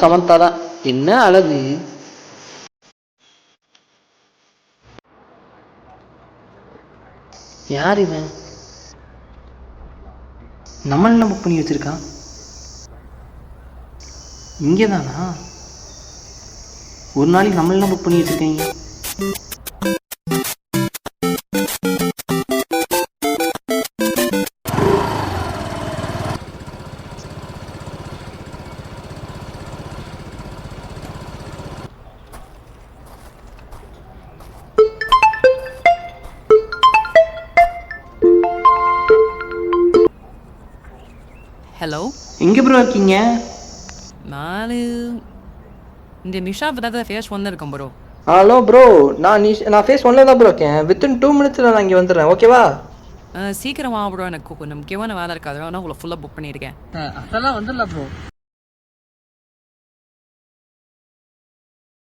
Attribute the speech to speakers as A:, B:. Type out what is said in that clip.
A: சமந்தா தான். என்ன அழகு! யார் இவன்? நம்மள புக் பண்ணி வச்சிருக்கான். இங்கே தானா? ஒரு நாளைக்கு நம்மள புக் பண்ணி வச்சிருக்கீங்க.
B: ஹலோ,
A: எங்கே ப்ரோ இருக்கீங்க?
B: நான் இந்த நிஷாவுக்கு தான் ஃபேஸ் ஒன்று இருக்கேன் ப்ரோ.
A: ஹலோ ப்ரோ, நான் ஃபேஸ் ஒன்ல தான் ப்ரோ இருக்கேன். வித்தின் 2 மினிட்ஸில் நான் இங்கே வந்துடுறேன், ஓகேவா?
B: சீக்கிரமாக ப்ரோ, எனக்கு கொஞ்சம் முக்கியமான வேலை இருக்காது, ஆனால் உங்களை ஃபுல்லாக புக் பண்ணியிருக்கேன்.
A: அதெல்லாம் வந்துடலாம் ப்ரோ.